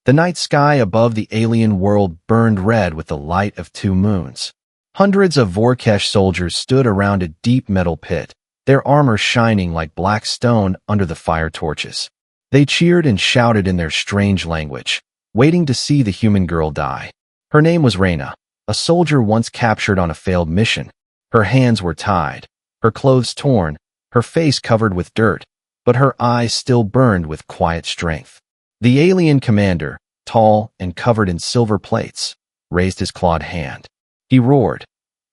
The night sky above the alien world burned red with the light of 2 moons. Hundreds of Vorkesh soldiers stood around a deep metal pit, their armor shining like black stone under the fire torches. They cheered and shouted in their strange language, waiting to see the human girl die. Her name was Reyna, a soldier once captured on a failed mission. Her hands were tied, her clothes torn, her face covered with dirt, but her eyes still burned with quiet strength. The alien commander, tall and covered in silver plates, raised his clawed hand. He roared,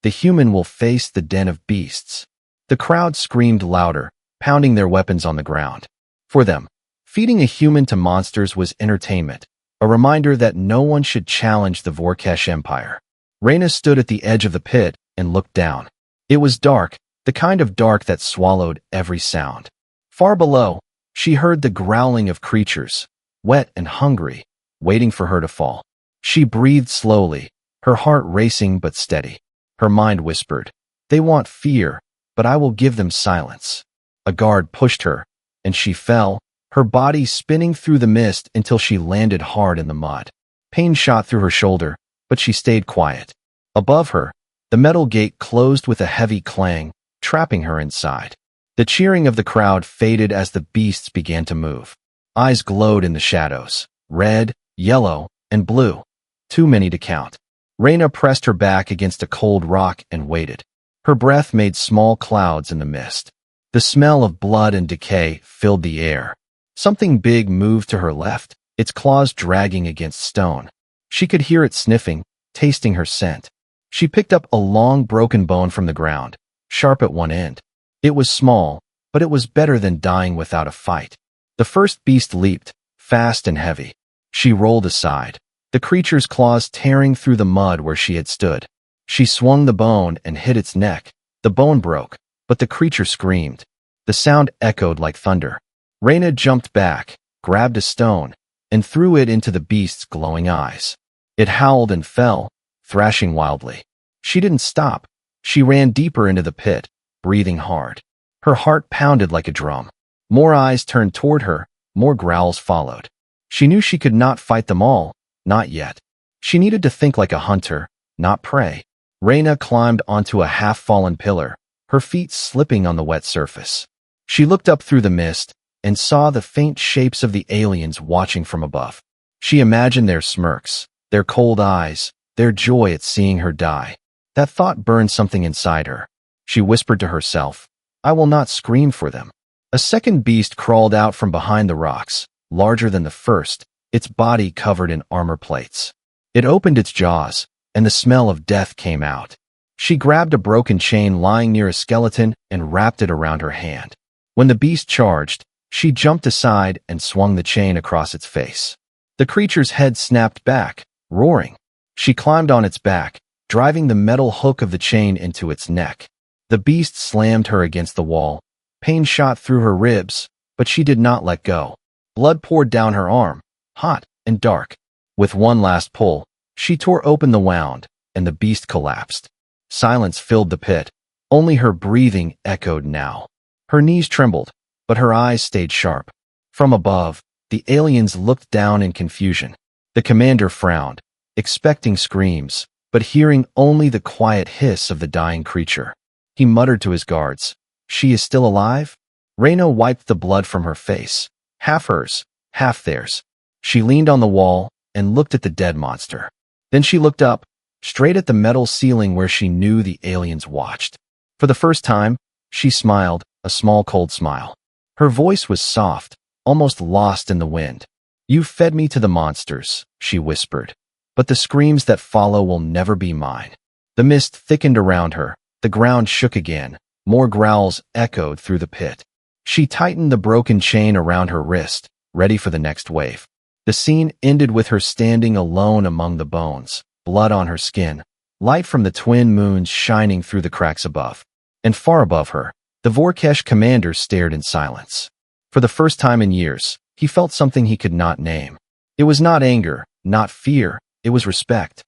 "The human will face the den of beasts." The crowd screamed louder, pounding their weapons on the ground. For them, feeding a human to monsters was entertainment, a reminder that no one should challenge the Vorkesh Empire. Reyna stood at the edge of the pit and looked down. It was dark, the kind of dark that swallowed every sound. Far below, she heard the growling of creatures, wet and hungry, waiting for her to fall. She breathed slowly, her heart racing but steady. Her mind whispered, "They want fear, but I will give them silence." A guard pushed her, and she fell, her body spinning through the mist until she landed hard in the mud. Pain shot through her shoulder, but she stayed quiet. Above her, the metal gate closed with a heavy clang, trapping her inside. The cheering of the crowd faded as the beasts began to move. Eyes glowed in the shadows, red, yellow, and blue, too many to count. Reyna pressed her back against a cold rock and waited. Her breath made small clouds in the mist. The smell of blood and decay filled the air. Something big moved to her left, its claws dragging against stone. She could hear it sniffing, tasting her scent. She picked up a long broken bone from the ground, sharp at one end. It was small, but it was better than dying without a fight. The first beast leaped, fast and heavy. She rolled aside, the creature's claws tearing through the mud where she had stood. She swung the bone and hit its neck. The bone broke, but the creature screamed. The sound echoed like thunder. Reyna jumped back, grabbed a stone, and threw it into the beast's glowing eyes. It howled and fell, thrashing wildly. She didn't stop. She ran deeper into the pit, breathing hard. Her heart pounded like a drum. More eyes turned toward her, more growls followed. She knew she could not fight them all, not yet. She needed to think like a hunter, not prey. Reyna climbed onto a half-fallen pillar, her feet slipping on the wet surface. She looked up through the mist and saw the faint shapes of the aliens watching from above. She imagined their smirks, their cold eyes, their joy at seeing her die. That thought burned something inside her. She whispered to herself, "I will not scream for them." A second beast crawled out from behind the rocks, larger than the first, its body covered in armor plates. It opened its jaws, and the smell of death came out. She grabbed a broken chain lying near a skeleton and wrapped it around her hand. When the beast charged, she jumped aside and swung the chain across its face. The creature's head snapped back, roaring. She climbed on its back, driving the metal hook of the chain into its neck. The beast slammed her against the wall. Pain shot through her ribs, but she did not let go. Blood poured down her arm, hot and dark. With one last pull, she tore open the wound, and the beast collapsed. Silence filled the pit. Only her breathing echoed now. Her knees trembled, but her eyes stayed sharp. From above, the aliens looked down in confusion. The commander frowned, expecting screams, but hearing only the quiet hiss of the dying creature. He muttered to his guards, "She is still alive?" Reyna wiped the blood from her face, half hers, half theirs. She leaned on the wall and looked at the dead monster. Then she looked up, straight at the metal ceiling where she knew the aliens watched. For the first time, she smiled, a small cold smile. Her voice was soft, almost lost in the wind. "You fed me to the monsters," she whispered, "but the screams that follow will never be mine." The mist thickened around her, the ground shook again, more growls echoed through the pit. She tightened the broken chain around her wrist, ready for the next wave. The scene ended with her standing alone among the bones, blood on her skin, light from the twin moons shining through the cracks above. And far above her, the Vorkesh commander stared in silence. For the first time in years, he felt something he could not name. It was not anger, not fear, it was respect.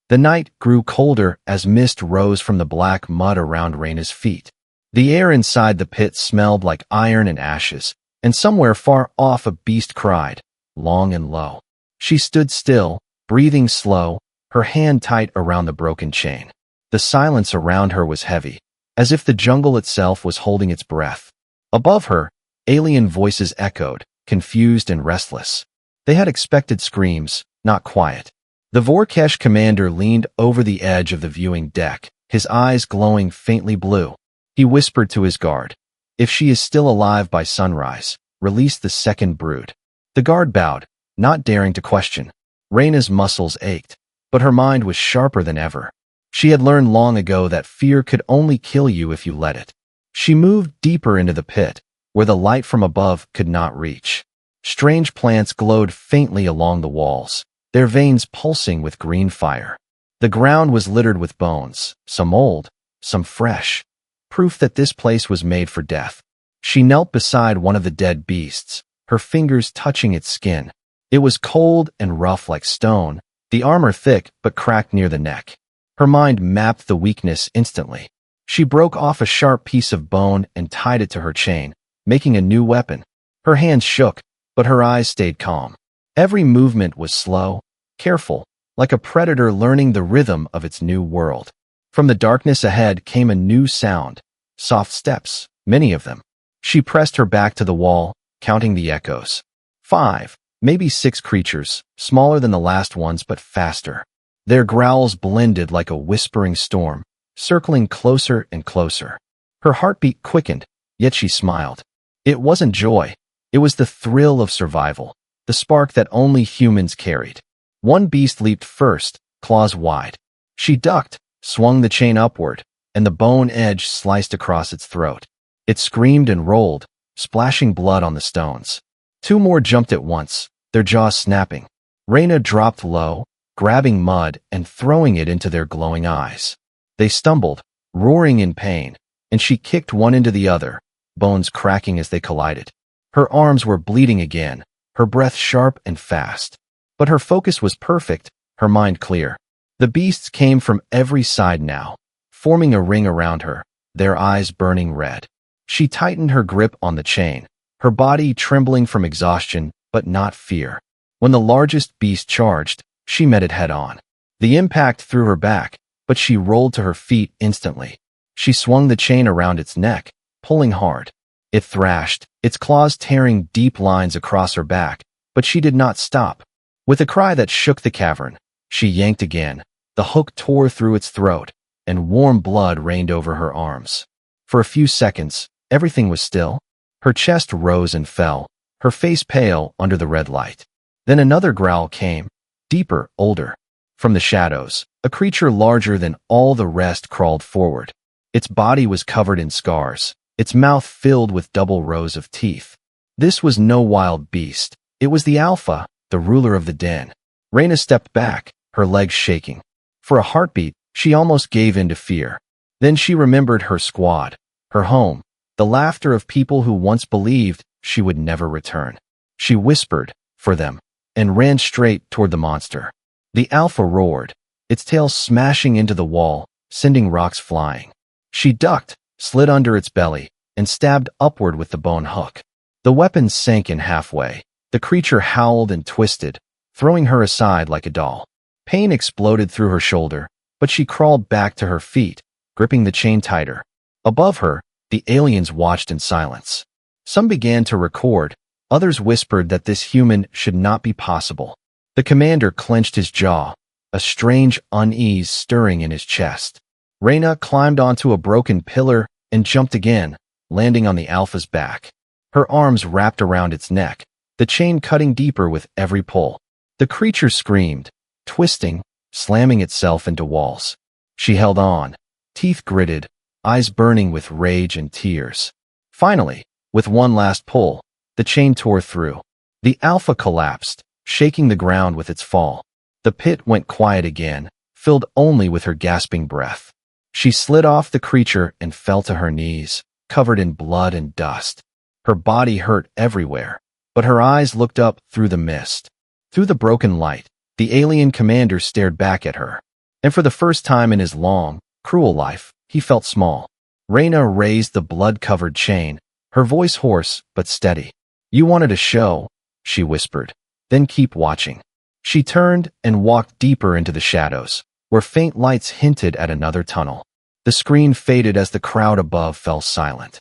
The night grew colder as mist rose from the black mud around Reyna's feet. The air inside the pit smelled like iron and ashes, and somewhere far off a beast cried, long and low. She stood still, breathing slow, her hand tight around the broken chain. The silence around her was heavy, as if the jungle itself was holding its breath. Above her, alien voices echoed, confused and restless. They had expected screams, not quiet. The Vorkesh commander leaned over the edge of the viewing deck, his eyes glowing faintly blue. He whispered to his guard, "If she is still alive by sunrise, release the second brood." The guard bowed, not daring to question. Reyna's muscles ached, but her mind was sharper than ever. She had learned long ago that fear could only kill you if you let it. She moved deeper into the pit, where the light from above could not reach. Strange plants glowed faintly along the walls, their veins pulsing with green fire. The ground was littered with bones, some old, some fresh, proof that this place was made for death. She knelt beside one of the dead beasts, her fingers touching its skin. It was cold and rough like stone, the armor thick but cracked near the neck. Her mind mapped the weakness instantly. She broke off a sharp piece of bone and tied it to her chain, making a new weapon. Her hands shook, but her eyes stayed calm. Every movement was slow, careful, like a predator learning the rhythm of its new world. From the darkness ahead came a new sound, soft steps, many of them. She pressed her back to the wall, counting the echoes. 5, maybe 6 creatures, smaller than the last ones but faster. Their growls blended like a whispering storm, circling closer and closer. Her heartbeat quickened, yet she smiled. It wasn't joy. It was the thrill of survival, the spark that only humans carried. One beast leaped first, claws wide. She ducked, swung the chain upward, and the bone edge sliced across its throat. It screamed and rolled, splashing blood on the stones. 2 more jumped at once, their jaws snapping. Reyna dropped low, grabbing mud and throwing it into their glowing eyes. They stumbled, roaring in pain, and she kicked one into the other, bones cracking as they collided. Her arms were bleeding again, her breath sharp and fast. But her focus was perfect, her mind clear. The beasts came from every side now, forming a ring around her, their eyes burning red. She tightened her grip on the chain, her body trembling from exhaustion, but not fear. When the largest beast charged, she met it head-on. The impact threw her back, but she rolled to her feet instantly. She swung the chain around its neck, pulling hard. It thrashed, its claws tearing deep lines across her back, but she did not stop. With a cry that shook the cavern, she yanked again. The hook tore through its throat, and warm blood rained over her arms. For a few seconds, everything was still. Her chest rose and fell, her face pale under the red light. Then another growl came, deeper, older. From the shadows, a creature larger than all the rest crawled forward. Its body was covered in scars, its mouth filled with double rows of teeth. This was no wild beast. It was the Alpha, the ruler of the den. Reyna stepped back, her legs shaking. For a heartbeat, she almost gave in to fear. Then she remembered her squad, her home, the laughter of people who once believed she would never return. She whispered, "For them," and ran straight toward the monster. The Alpha roared, its tail smashing into the wall, sending rocks flying. She ducked, slid under its belly, and stabbed upward with the bone hook. The weapon sank in halfway. The creature howled and twisted, throwing her aside like a doll. Pain exploded through her shoulder, but she crawled back to her feet, gripping the chain tighter. Above her, the aliens watched in silence. Some began to record, others whispered that this human should not be possible. The commander clenched his jaw, a strange unease stirring in his chest. Reyna climbed onto a broken pillar and jumped again, landing on the Alpha's back. Her arms wrapped around its neck, the chain cutting deeper with every pull. The creature screamed, twisting, slamming itself into walls. She held on, teeth gritted, eyes burning with rage and tears. Finally, with one last pull, the chain tore through. The Alpha collapsed, shaking the ground with its fall. The pit went quiet again, filled only with her gasping breath. She slid off the creature and fell to her knees, covered in blood and dust. Her body hurt everywhere, but her eyes looked up through the mist. Through the broken light, the alien commander stared back at her. And for the first time in his long, cruel life, he felt small. Reyna raised the blood-covered chain, her voice hoarse but steady. "You wanted a show," she whispered. "Then keep watching." She turned and walked deeper into the shadows, where faint lights hinted at another tunnel. The screen faded as the crowd above fell silent.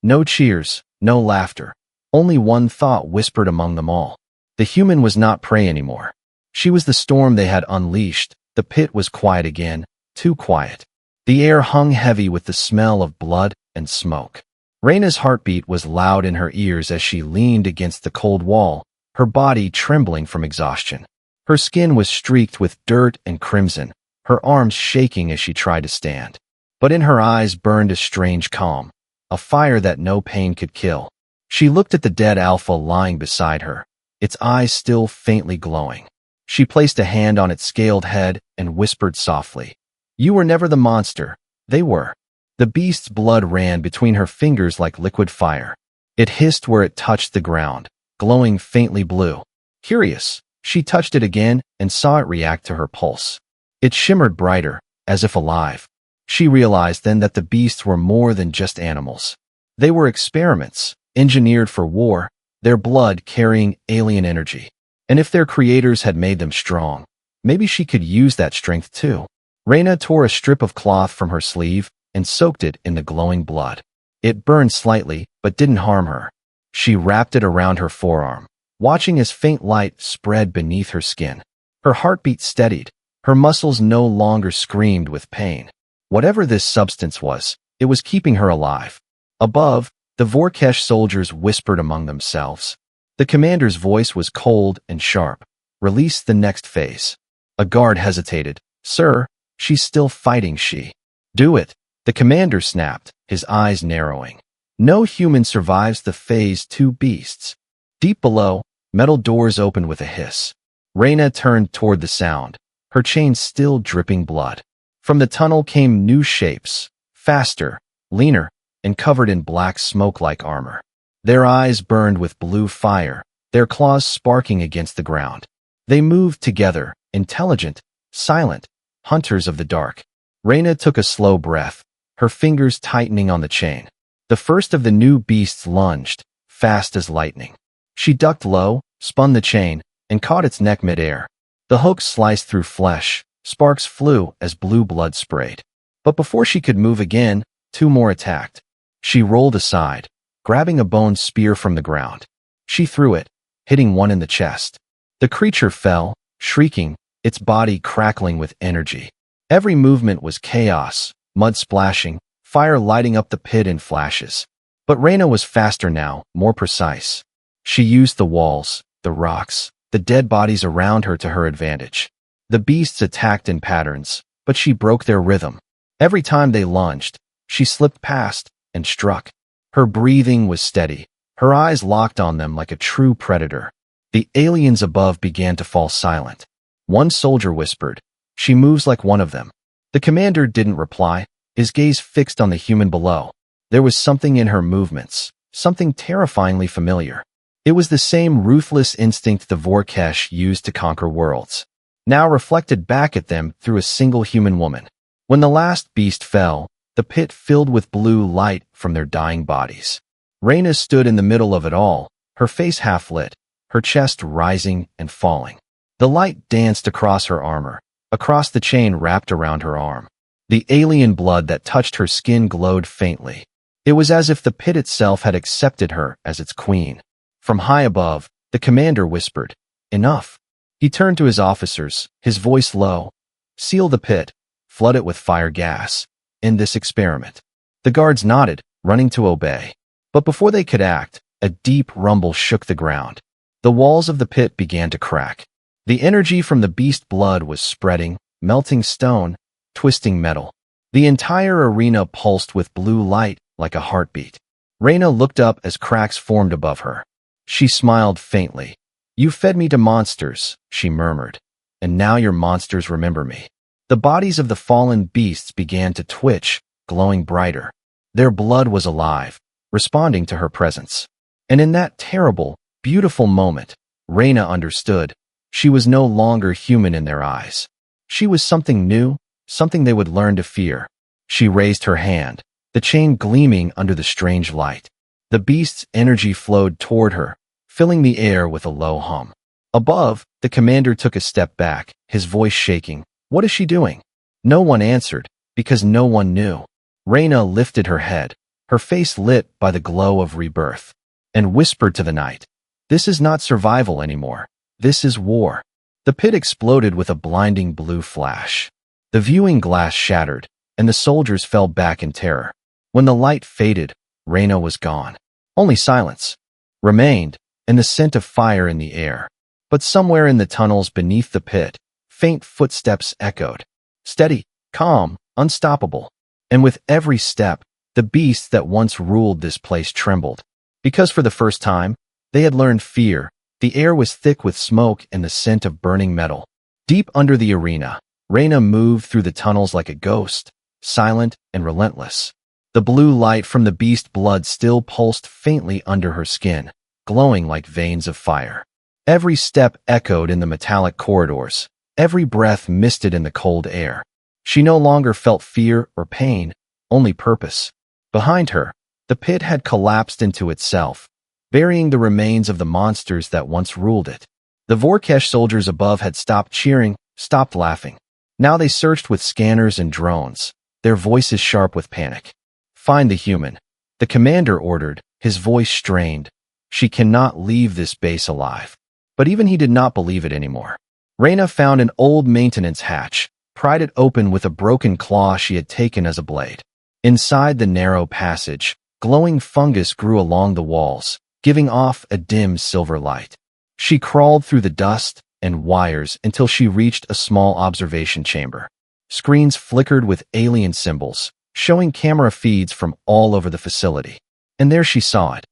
No cheers, no laughter. Only one thought whispered among them all. The human was not prey anymore. She was the storm they had unleashed. The pit was quiet again, too quiet. The air hung heavy with the smell of blood and smoke. Reina's heartbeat was loud in her ears as she leaned against the cold wall, her body trembling from exhaustion. Her skin was streaked with dirt and crimson, her arms shaking as she tried to stand. But in her eyes burned a strange calm, a fire that no pain could kill. She looked at the dead alpha lying beside her, its eyes still faintly glowing. She placed a hand on its scaled head and whispered softly, "You were never the monster, they were." The beast's blood ran between her fingers like liquid fire. It hissed where it touched the ground, glowing faintly blue. Curious, she touched it again and saw it react to her pulse. It shimmered brighter, as if alive. She realized then that the beasts were more than just animals. They were experiments, engineered for war, their blood carrying alien energy. And if their creators had made them strong, maybe she could use that strength too. Reina tore a strip of cloth from her sleeve and soaked it in the glowing blood. It burned slightly, but didn't harm her. She wrapped it around her forearm, watching as faint light spread beneath her skin. Her heartbeat steadied. Her muscles no longer screamed with pain. Whatever this substance was, it was keeping her alive. Above, the Vorkesh soldiers whispered among themselves. The commander's voice was cold and sharp. "Release the next phase." A guard hesitated. "Sir, she's still fighting, she." "Do it," the commander snapped, his eyes narrowing. No human survives the phase 2 beasts. Deep below, metal doors opened with a hiss. Reina turned toward the sound, her chain still dripping blood. From the tunnel came new shapes, faster, leaner, and covered in black smoke-like armor. Their eyes burned with blue fire, their claws sparking against the ground. They moved together, intelligent, silent, hunters of the dark. Reina took a slow breath, her fingers tightening on the chain. The first of the new beasts lunged, fast as lightning. She ducked low, spun the chain, and caught its neck mid-air. The hook sliced through flesh, sparks flew as blue blood sprayed. But before she could move again, 2 more attacked. She rolled aside, grabbing a bone spear from the ground. She threw it, hitting one in the chest. The creature fell, shrieking, its body crackling with energy. Every movement was chaos, mud splashing, fire lighting up the pit in flashes. But Reina was faster now, more precise. She used the walls, the rocks, the dead bodies around her to her advantage. The beasts attacked in patterns, but she broke their rhythm. Every time they lunged, she slipped past and struck. Her breathing was steady, her eyes locked on them like a true predator. The aliens above began to fall silent. One soldier whispered, "She moves like one of them." The commander didn't reply, his gaze fixed on the human below. There was something in her movements, something terrifyingly familiar. It was the same ruthless instinct the Vorkesh used to conquer worlds, now reflected back at them through a single human woman. When the last beast fell, the pit filled with blue light from their dying bodies. Reina stood in the middle of it all, her face half lit, her chest rising and falling. The light danced across her armor, across the chain wrapped around her arm. The alien blood that touched her skin glowed faintly. It was as if the pit itself had accepted her as its queen. From high above, the commander whispered, "Enough." He turned to his officers, his voice low. "Seal the pit, flood it with fire gas. End this experiment." The guards nodded, running to obey. But before they could act, a deep rumble shook the ground. The walls of the pit began to crack. The energy from the beast blood was spreading, melting stone, twisting metal. The entire arena pulsed with blue light like a heartbeat. Reina looked up as cracks formed above her. She smiled faintly. "You fed me to monsters," she murmured, "and now your monsters remember me." The bodies of the fallen beasts began to twitch, glowing brighter. Their blood was alive, responding to her presence. And in that terrible, beautiful moment, Reina understood. She was no longer human in their eyes. She was something new, something they would learn to fear. She raised her hand, the chain gleaming under the strange light. The beast's energy flowed toward her, filling the air with a low hum. Above, the commander took a step back, his voice shaking. What is she doing? No one answered, because no one knew. Reyna lifted her head, her face lit by the glow of rebirth, and whispered to the night, "This is not survival anymore. This is war." The pit exploded with a blinding blue flash. The viewing glass shattered, and the soldiers fell back in terror. When the light faded, Reyna was gone. Only silence remained, and the scent of fire in the air. But somewhere in the tunnels beneath the pit, faint footsteps echoed. Steady, calm, unstoppable. And with every step, the beasts that once ruled this place trembled. Because for the first time, they had learned fear. The air was thick with smoke and the scent of burning metal. Deep under the arena, Reyna moved through the tunnels like a ghost, silent and relentless. The blue light from the beast blood still pulsed faintly under her skin, glowing like veins of fire. Every step echoed in the metallic corridors. Every breath misted in the cold air. She no longer felt fear or pain, only purpose. Behind her, the pit had collapsed into itself, burying the remains of the monsters that once ruled it. The Vorkesh soldiers above had stopped cheering, stopped laughing. Now they searched with scanners and drones, their voices sharp with panic. "Find the human," the commander ordered, his voice strained. "She cannot leave this base alive." But even he did not believe it anymore. Reyna found an old maintenance hatch, pried it open with a broken claw she had taken as a blade. Inside the narrow passage, glowing fungus grew along the walls, giving off a dim silver light. She crawled through the dust and wires until she reached a small observation chamber. Screens flickered with alien symbols, showing camera feeds from all over the facility. And there she saw it.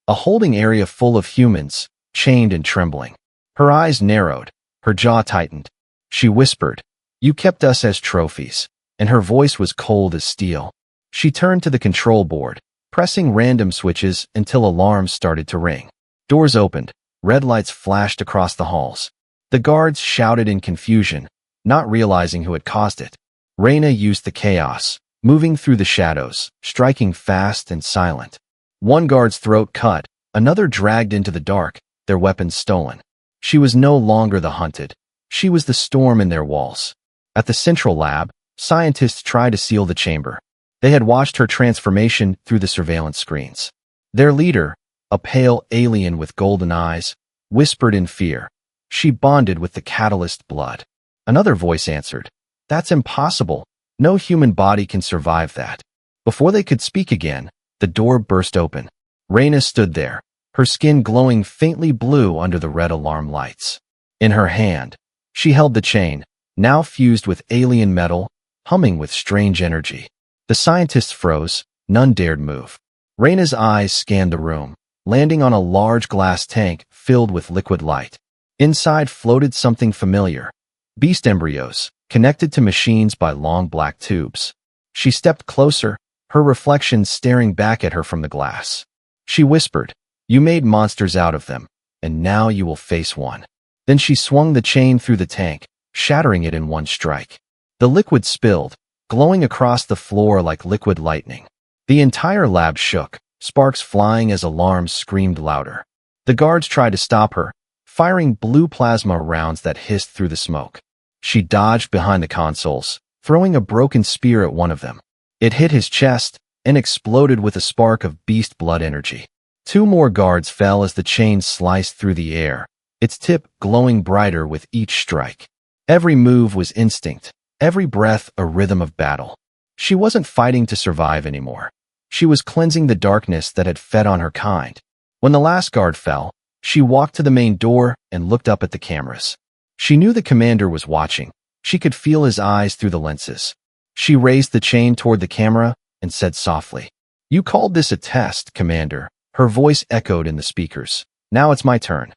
A holding area full of humans, chained and trembling. Her eyes narrowed, her jaw tightened. She whispered, "You kept us as trophies," and her voice was cold as steel. She turned to the control board, pressing random switches until alarms started to ring. Doors opened, red lights flashed across the halls. The guards shouted in confusion, not realizing who had caused it. Reyna used the chaos, moving through the shadows, striking fast and silent. One guard's throat cut, another dragged into the dark, their weapons stolen. She was no longer the hunted. She was the storm in their walls. At the central lab, scientists tried to seal the chamber. They had watched her transformation through the surveillance screens. Their leader, a pale alien with golden eyes, whispered in fear. She bonded with the catalyst blood. Another voice answered, "That's impossible. No human body can survive that." Before they could speak again, the door burst open. Reyna stood there, her skin glowing faintly blue under the red alarm lights. In her hand, she held the chain, now fused with alien metal, humming with strange energy. The scientists froze, none dared move. Reyna's eyes scanned the room, landing on a large glass tank filled with liquid light. Inside floated something familiar, beast embryos, connected to machines by long black tubes. She stepped closer, her reflection staring back at her from the glass. She whispered, "You made monsters out of them, and now you will face one." Then she swung the chain through the tank, shattering it in one strike. The liquid spilled, glowing across the floor like liquid lightning. The entire lab shook, sparks flying as alarms screamed louder. The guards tried to stop her, firing blue plasma rounds that hissed through the smoke. She dodged behind the consoles, throwing a broken spear at one of them. It hit his chest and exploded with a spark of beast blood energy. Two more guards fell as the chain sliced through the air, its tip glowing brighter with each strike. Every move was instinct, every breath a rhythm of battle. She wasn't fighting to survive anymore. She was cleansing the darkness that had fed on her kind. When the last guard fell, she walked to the main door and looked up at the cameras. She knew the commander was watching. She could feel his eyes through the lenses. She raised the chain toward the camera and said softly, "You called this a test, Commander." Her voice echoed in the speakers. "Now it's my turn."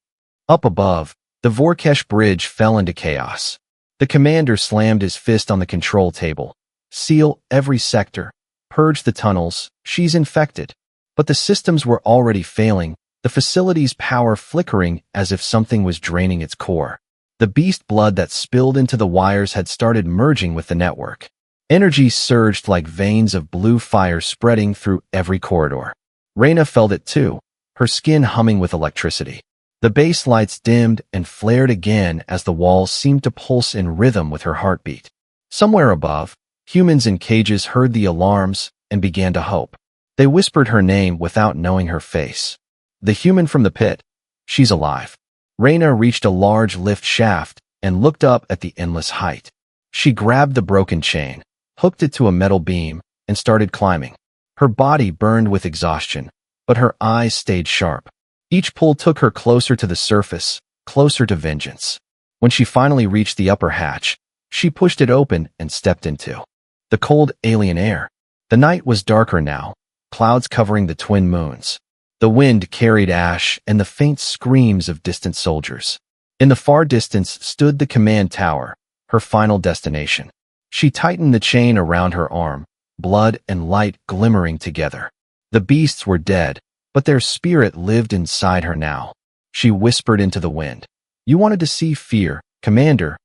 Up above, the Vorkesh bridge fell into chaos. The commander slammed his fist on the control table. "Seal every sector. Purge the tunnels. She's infected." But the systems were already failing, the facility's power flickering as if something was draining its core. The beast blood that spilled into the wires had started merging with the network. Energy surged like veins of blue fire spreading through every corridor. Reyna felt it too, her skin humming with electricity. The base lights dimmed and flared again as the walls seemed to pulse in rhythm with her heartbeat. Somewhere above, humans in cages heard the alarms and began to hope. They whispered her name without knowing her face. The human from the pit. She's alive. Reyna reached a large lift shaft and looked up at the endless height. She grabbed the broken chain, hooked it to a metal beam, and started climbing. Her body burned with exhaustion, but her eyes stayed sharp. Each pull took her closer to the surface, closer to vengeance. When she finally reached the upper hatch, she pushed it open and stepped into the cold alien air. The night was darker now, clouds covering the twin moons. The wind carried ash and the faint screams of distant soldiers. In the far distance stood the command tower, her final destination. She tightened the chain around her arm, blood and light glimmering together. The beasts were dead, but their spirit lived inside her now. She whispered into the wind, "You wanted to see fear, Commander.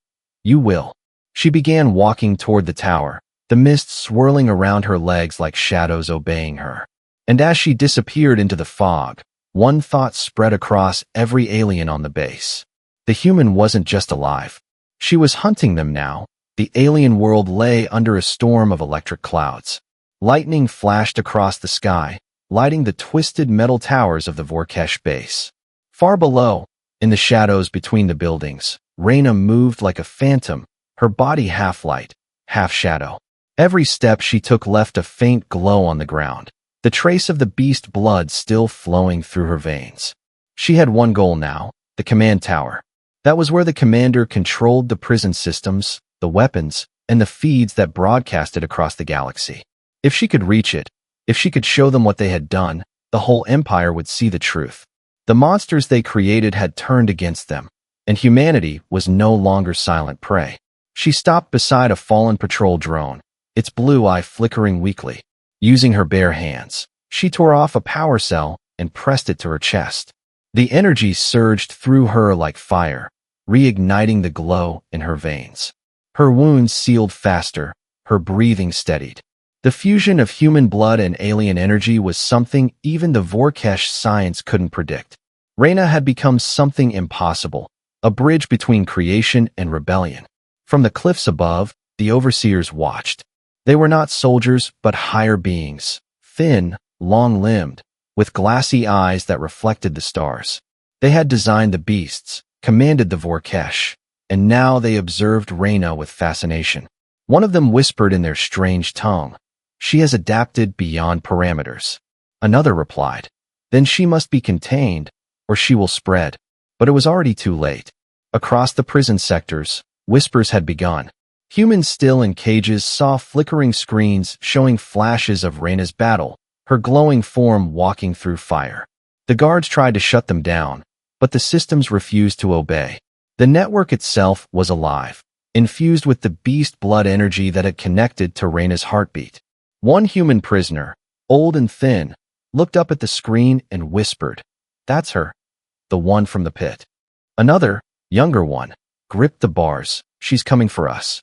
You will." She began walking toward the tower, the mist swirling around her legs like shadows obeying her. And as she disappeared into the fog, one thought spread across every alien on the base. The human wasn't just alive. She was hunting them now. The alien world lay under a storm of electric clouds. Lightning flashed across the sky, lighting the twisted metal towers of the Vorkesh base. Far below, in the shadows between the buildings, Reyna moved like a phantom, her body half light, half shadow. Every step she took left a faint glow on the ground, the trace of the beast blood still flowing through her veins. She had one goal now, the command tower. That was where the commander controlled the prison systems, the weapons, and the feeds that broadcasted across the galaxy. If she could reach it, if she could show them what they had done, the whole empire would see the truth. The monsters they created had turned against them, and humanity was no longer silent prey. She stopped beside a fallen patrol drone, its blue eye flickering weakly. Using her bare hands, she tore off a power cell and pressed it to her chest. The energy surged through her like fire, reigniting the glow in her veins. Her wounds sealed faster, her breathing steadied. The fusion of human blood and alien energy was something even the Vorkesh science couldn't predict. Reyna had become something impossible, a bridge between creation and rebellion. From the cliffs above, the overseers watched. They were not soldiers, but higher beings, thin, long-limbed, with glassy eyes that reflected the stars. They had designed the beasts, commanded the Vorkesh, and now they observed Reyna with fascination. One of them whispered in their strange tongue, "She has adapted beyond parameters." Another replied, "Then she must be contained, or she will spread." But it was already too late. Across the prison sectors, whispers had begun. Humans still in cages saw flickering screens showing flashes of Reyna's battle, her glowing form walking through fire. The guards tried to shut them down, but the systems refused to obey. The network itself was alive, infused with the beast blood energy that had connected to Reyna's heartbeat. One human prisoner, old and thin, looked up at the screen and whispered, "That's her, the one from the pit." Another, younger one, gripped the bars, "She's coming for us."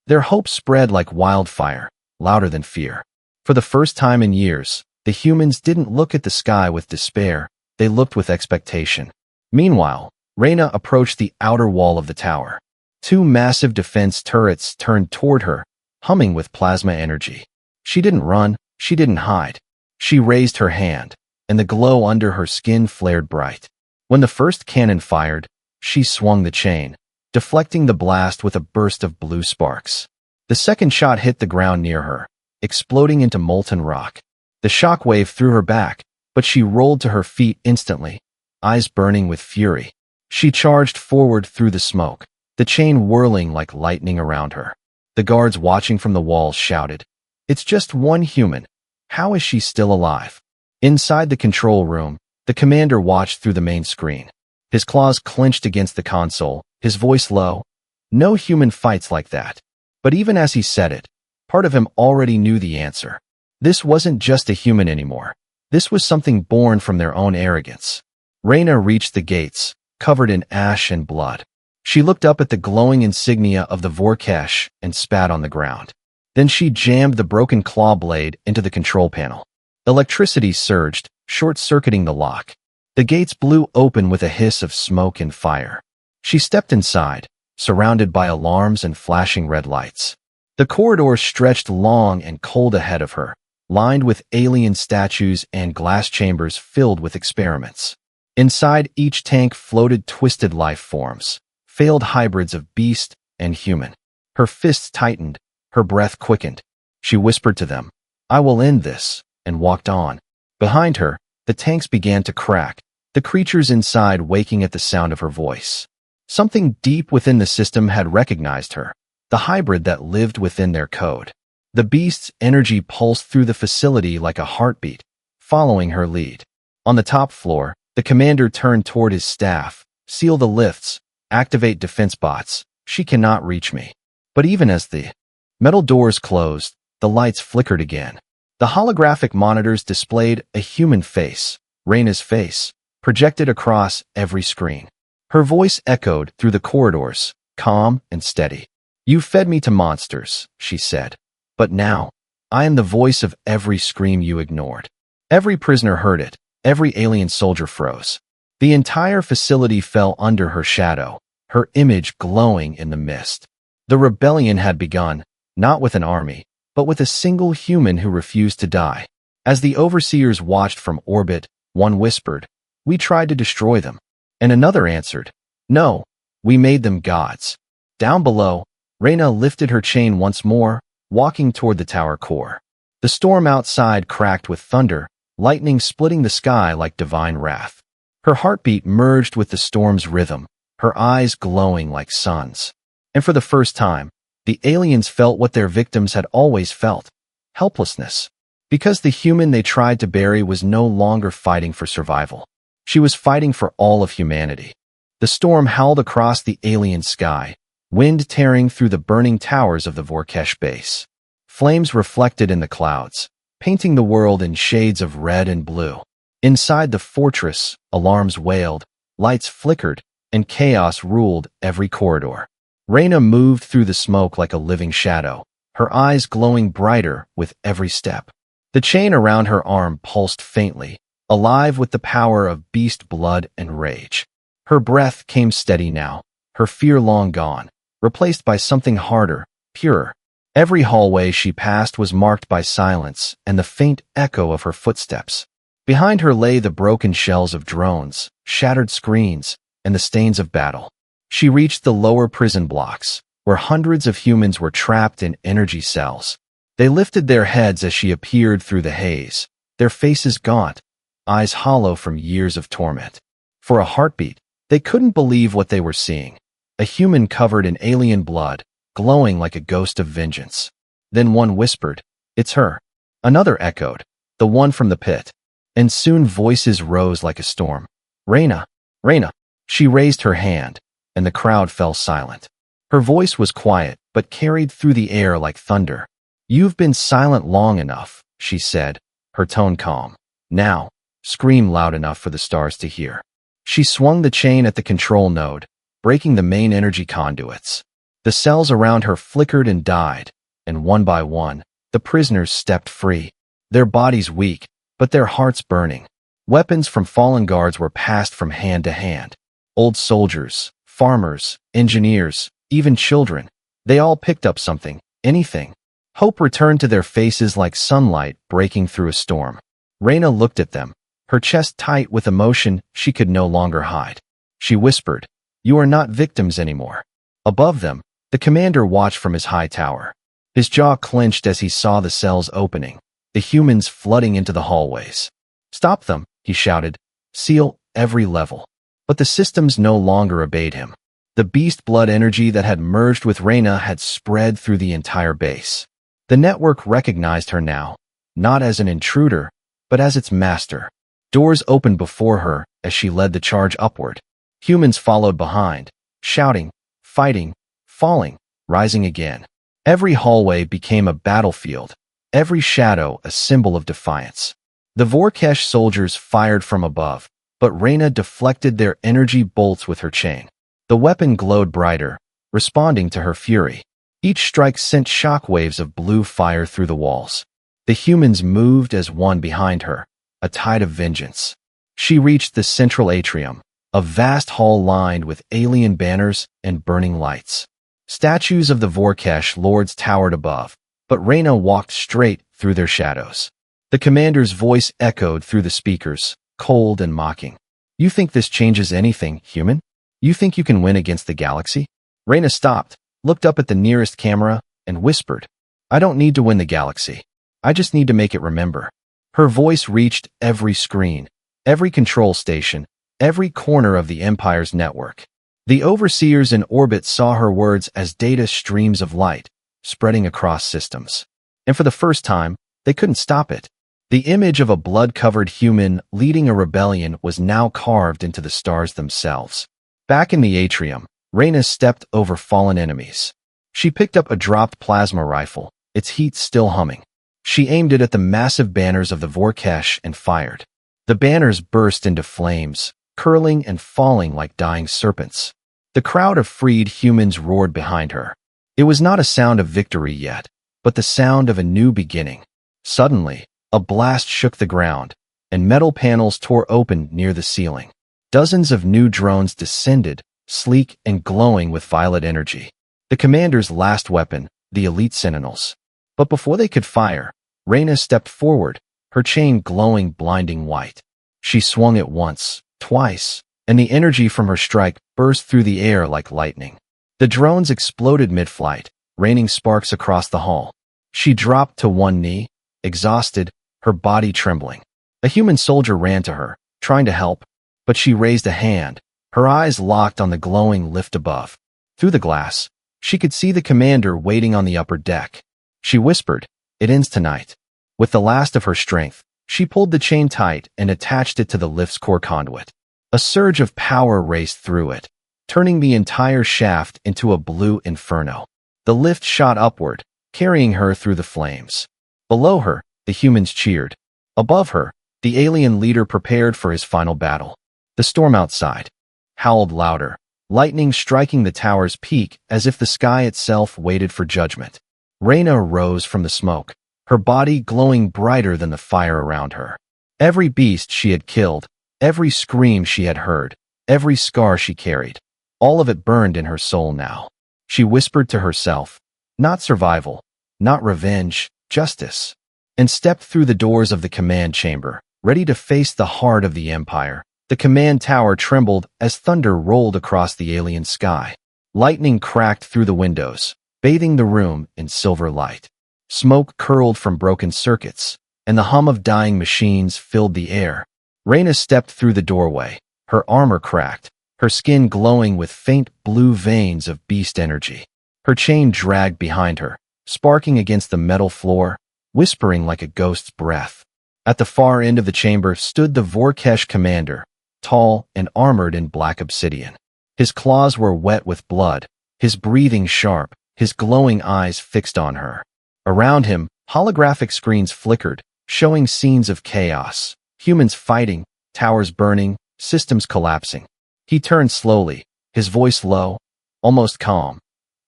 Their hope spread like wildfire, louder than fear. For the first time in years, the humans didn't look at the sky with despair, they looked with expectation. Meanwhile, Reyna approached the outer wall of the tower. Two massive defense turrets turned toward her, humming with plasma energy. She didn't run, she didn't hide. She raised her hand, and the glow under her skin flared bright. When the first cannon fired, she swung the chain, deflecting the blast with a burst of blue sparks. The second shot hit the ground near her, exploding into molten rock. The shockwave threw her back, but she rolled to her feet instantly, eyes burning with fury. She charged forward through the smoke, the chain whirling like lightning around her. The guards watching from the walls shouted, "It's just one human. How is she still alive?" Inside the control room, the commander watched through the main screen. His claws clenched against the console, his voice low. No human fights like that. But even as he said it, part of him already knew the answer. This wasn't just a human anymore. This was something born from their own arrogance. Reyna reached the gates, covered in ash and blood. She looked up at the glowing insignia of the Vorkesh and spat on the ground. Then she jammed the broken claw blade into the control panel. Electricity surged, short-circuiting the lock. The gates blew open with a hiss of smoke and fire. She stepped inside, surrounded by alarms and flashing red lights. The corridor stretched long and cold ahead of her, lined with alien statues and glass chambers filled with experiments. Inside each tank floated twisted life forms, failed hybrids of beast and human. Her fists tightened, her breath quickened. She whispered to them, "I will end this," and walked on. Behind her, the tanks began to crack, the creatures inside waking at the sound of her voice. Something deep within the system had recognized her, the hybrid that lived within their code. The beast's energy pulsed through the facility like a heartbeat, following her lead. On the top floor, the commander turned toward his staff. "Seal the lifts, activate defense bots. She cannot reach me." But even as the metal doors closed, the lights flickered again. The holographic monitors displayed a human face, Reyna's face, projected across every screen. Her voice echoed through the corridors, calm and steady. "You fed me to monsters," she said. "But now, I am the voice of every scream you ignored." Every prisoner heard it. Every alien soldier froze. The entire facility fell under her shadow, her image glowing in the mist. The rebellion had begun, not with an army, but with a single human who refused to die. As the overseers watched from orbit, one whispered, "We tried to destroy them." And another answered, "No, we made them gods." Down below, Reyna lifted her chain once more, walking toward the tower core. The storm outside cracked with thunder, lightning splitting the sky like divine wrath. Her heartbeat merged with the storm's rhythm, her eyes glowing like suns. And for the first time, the aliens felt what their victims had always felt: helplessness. Because the human they tried to bury was no longer fighting for survival. She was fighting for all of humanity. The storm howled across the alien sky, wind tearing through the burning towers of the Vorkesh base. Flames reflected in the clouds, painting the world in shades of red and blue. Inside the fortress, alarms wailed, lights flickered, and chaos ruled every corridor. Reyna moved through the smoke like a living shadow, her eyes glowing brighter with every step. The chain around her arm pulsed faintly, alive with the power of beast blood and rage. Her breath came steady now, her fear long gone, replaced by something harder, purer. Every hallway she passed was marked by silence and the faint echo of her footsteps. Behind her lay the broken shells of drones, shattered screens, and the stains of battle. She reached the lower prison blocks, where hundreds of humans were trapped in energy cells. They lifted their heads as she appeared through the haze, their faces gaunt, eyes hollow from years of torment. For a heartbeat, they couldn't believe what they were seeing. A human covered in alien blood, glowing like a ghost of vengeance. Then one whispered, "It's her." Another echoed, "The one from the pit." And soon voices rose like a storm. "Reyna! Reyna!" She raised her hand, and the crowd fell silent. Her voice was quiet, but carried through the air like thunder. "You've been silent long enough," she said, her tone calm. "Now, scream loud enough for the stars to hear." She swung the chain at the control node, breaking the main energy conduits. The cells around her flickered and died, and one by one, the prisoners stepped free, their bodies weak, but their hearts burning. Weapons from fallen guards were passed from hand to hand. Old soldiers, farmers, engineers, even children, they all picked up something, anything. Hope returned to their faces like sunlight breaking through a storm. Reyna looked at them, her chest tight with emotion she could no longer hide. She whispered, "You are not victims anymore." Above them, the commander watched from his high tower. His jaw clenched as he saw the cells opening, the humans flooding into the hallways. "Stop them," he shouted. "Seal every level." But the systems no longer obeyed him. The beast blood energy that had merged with Reyna had spread through the entire base. The network recognized her now, not as an intruder, but as its master. Doors opened before her as she led the charge upward. Humans followed behind, shouting, fighting, falling, rising again. Every hallway became a battlefield, every shadow a symbol of defiance. The Vorkesh soldiers fired from above, but Reyna deflected their energy bolts with her chain. The weapon glowed brighter, responding to her fury. Each strike sent shockwaves of blue fire through the walls. The humans moved as one behind her, a tide of vengeance. She reached the central atrium, a vast hall lined with alien banners and burning lights. Statues of the Vorkesh lords towered above, but Reyna walked straight through their shadows. The commander's voice echoed through the speakers, cold and mocking. You think this changes anything, human? You think you can win against the galaxy? Reyna stopped, looked up at the nearest camera, and whispered, I don't need to win the galaxy. I just need to make it remember. Her voice reached every screen, every control station, every corner of the Empire's network. The overseers in orbit saw her words as data streams of light, spreading across systems. And for the first time, they couldn't stop it. The image of a blood-covered human leading a rebellion was now carved into the stars themselves. Back in the atrium, Reyna stepped over fallen enemies. She picked up a dropped plasma rifle, its heat still humming. She aimed it at the massive banners of the Vorkesh and fired. The banners burst into flames, curling and falling like dying serpents. The crowd of freed humans roared behind her. It was not a sound of victory yet, but the sound of a new beginning. Suddenly, a blast shook the ground, and metal panels tore open near the ceiling. Dozens of new drones descended, sleek and glowing with violet energy. The commander's last weapon, the elite sentinels. But before they could fire, Reyna stepped forward, her chain glowing blinding white. She swung it once, twice, and the energy from her strike burst through the air like lightning. The drones exploded mid-flight, raining sparks across the hall. She dropped to one knee, exhausted, her body trembling. A human soldier ran to her, trying to help, but she raised a hand, her eyes locked on the glowing lift above. Through the glass, she could see the commander waiting on the upper deck. She whispered, It ends tonight. With the last of her strength, she pulled the chain tight and attached it to the lift's core conduit. A surge of power raced through it, turning the entire shaft into a blue inferno. The lift shot upward, carrying her through the flames. Below her, the humans cheered. Above her, the alien leader prepared for his final battle. The storm outside howled louder, lightning striking the tower's peak as if the sky itself waited for judgment. Reyna rose from the smoke, her body glowing brighter than the fire around her. Every beast she had killed, every scream she had heard, every scar she carried, all of it burned in her soul now. She whispered to herself, not survival, not revenge, justice, and stepped through the doors of the command chamber, ready to face the heart of the Empire. The command tower trembled as thunder rolled across the alien sky. Lightning cracked through the windows, bathing the room in silver light. Smoke curled from broken circuits, and the hum of dying machines filled the air. Reyna stepped through the doorway, her armor cracked, her skin glowing with faint blue veins of beast energy. Her chain dragged behind her, sparking against the metal floor, whispering like a ghost's breath. At the far end of the chamber stood the Vorkesh commander, tall and armored in black obsidian. His claws were wet with blood, his breathing sharp, his glowing eyes fixed on her. Around him, holographic screens flickered, showing scenes of chaos, humans fighting, towers burning, systems collapsing. He turned slowly, his voice low, almost calm.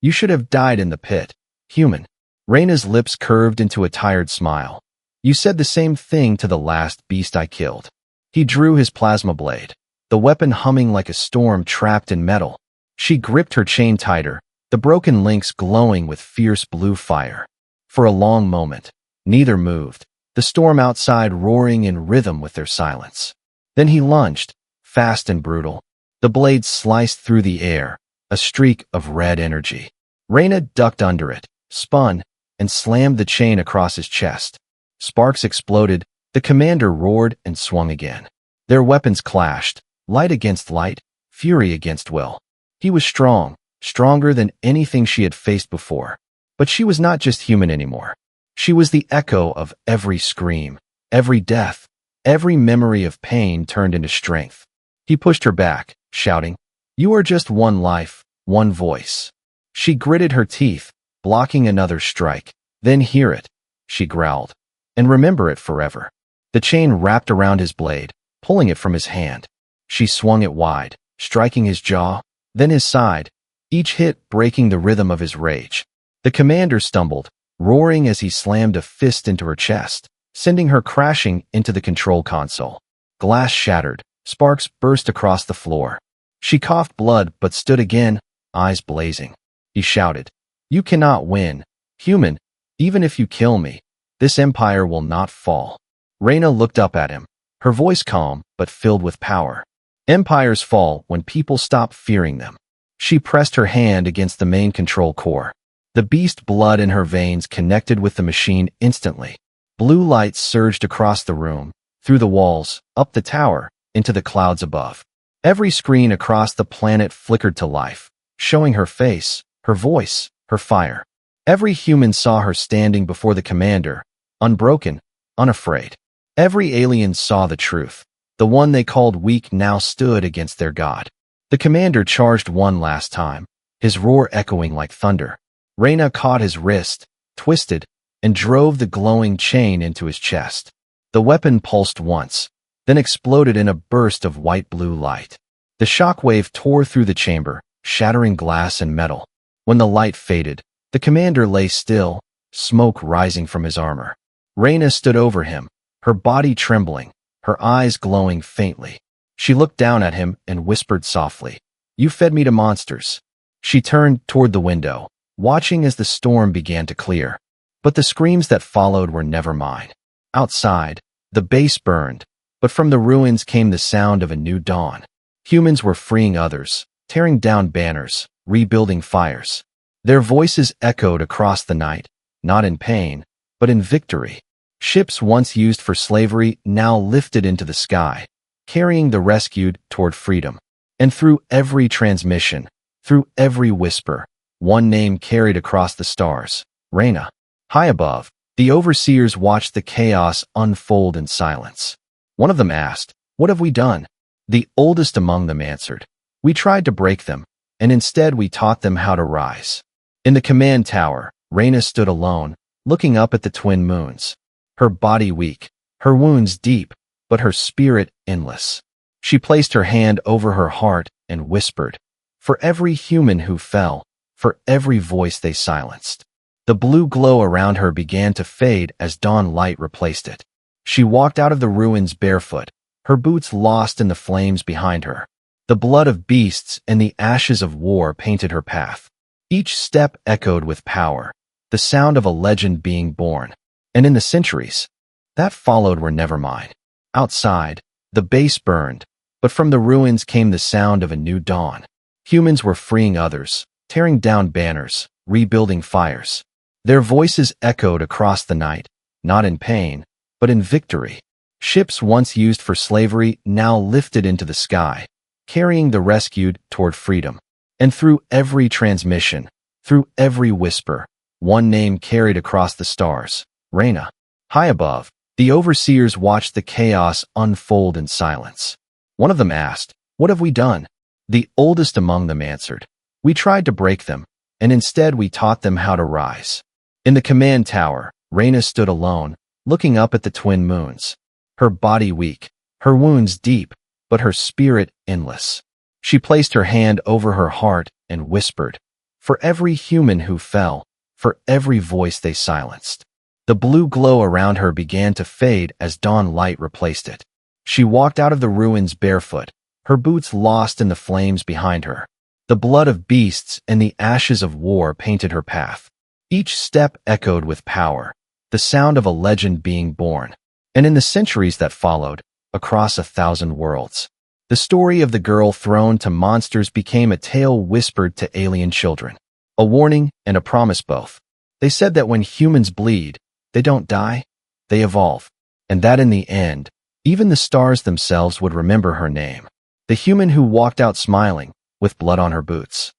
You should have died in the pit, human. Reyna's lips curved into a tired smile. You said the same thing to the last beast I killed. He drew his plasma blade, the weapon humming like a storm trapped in metal. She gripped her chain tighter, the broken links glowing with fierce blue fire. For a long moment, neither moved, the storm outside roaring in rhythm with their silence. Then he lunged, fast and brutal. The blade sliced through the air, a streak of red energy. Reyna ducked under it, spun, and slammed the chain across his chest. Sparks exploded, the commander roared and swung again. Their weapons clashed, light against light, fury against will. He was strong, stronger than anything she had faced before. But she was not just human anymore. She was the echo of every scream, every death, every memory of pain turned into strength. He pushed her back, shouting, You are just one life, one voice. She gritted her teeth, blocking another strike. Then hear it, she growled, and remember it forever. The chain wrapped around his blade, pulling it from his hand. She swung it wide, striking his jaw, then his side, each hit breaking the rhythm of his rage. The commander stumbled, roaring as he slammed a fist into her chest, sending her crashing into the control console. Glass shattered. Sparks burst across the floor. She coughed blood but stood again, eyes blazing. He shouted, "You cannot win, human. Even if you kill me, this empire will not fall." Reyna looked up at him, her voice calm but filled with power. Empires fall when people stop fearing them. She pressed her hand against the main control core. The beast blood in her veins connected with the machine instantly. Blue light surged across the room, through the walls, up the tower, into the clouds above. Every screen across the planet flickered to life, showing her face, her voice, her fire. Every human saw her standing before the commander, unbroken, unafraid. Every alien saw the truth. The one they called weak now stood against their god. The commander charged one last time, his roar echoing like thunder. Reyna caught his wrist, twisted, and drove the glowing chain into his chest. The weapon pulsed once, then exploded in a burst of white-blue light. The shockwave tore through the chamber, shattering glass and metal. When the light faded, the commander lay still, smoke rising from his armor. Reyna stood over him, her body trembling, her eyes glowing faintly. She looked down at him and whispered softly, "You fed me to monsters." She turned toward the window, watching as the storm began to clear. But the screams that followed were never mine. Outside, the base burned, but from the ruins came the sound of a new dawn. Humans were freeing others, tearing down banners, rebuilding fires. Their voices echoed across the night, not in pain, but in victory. Ships once used for slavery now lifted into the sky, carrying the rescued toward freedom. And through every transmission, through every whisper, one name carried across the stars, Reyna. High above, the overseers watched the chaos unfold in silence. One of them asked, "What have we done?" The oldest among them answered, "We tried to break them, and instead we taught them how to rise." In the command tower, Reyna stood alone, looking up at the twin moons. Her body weak, her wounds deep, but her spirit endless. She placed her hand over her heart and whispered, "For every human who fell, for every voice they silenced." The blue glow around her began to fade as dawn light replaced it. She walked out of the ruins barefoot, her boots lost in the flames behind her. The blood of beasts and the ashes of war painted her path. Each step echoed with power, the sound of a legend being born. And in the centuries that followed were never mine. Outside, the base burned, but from the ruins came the sound of a new dawn. Humans were freeing others, tearing down banners, rebuilding fires. Their voices echoed across the night, not in pain, but in victory. Ships once used for slavery now lifted into the sky, carrying the rescued toward freedom. And through every transmission, through every whisper, one name carried across the stars, Reyna. High above, the overseers watched the chaos unfold in silence. One of them asked, "What have we done?" The oldest among them answered, "We tried to break them, and instead we taught them how to rise." In the command tower, Reyna stood alone, looking up at the twin moons. Her body weak, her wounds deep, but her spirit endless. She placed her hand over her heart and whispered, "For every human who fell, for every voice they silenced." The blue glow around her began to fade as dawn light replaced it. She walked out of the ruins barefoot, her boots lost in the flames behind her. The blood of beasts and the ashes of war painted her path. Each step echoed with power, the sound of a legend being born. And in the centuries that followed, across 1,000 worlds, the story of the girl thrown to monsters became a tale whispered to alien children. A warning and a promise both. They said that when humans bleed, they don't die, they evolve. And that in the end, even the stars themselves would remember her name. The human who walked out smiling, with blood on her boots.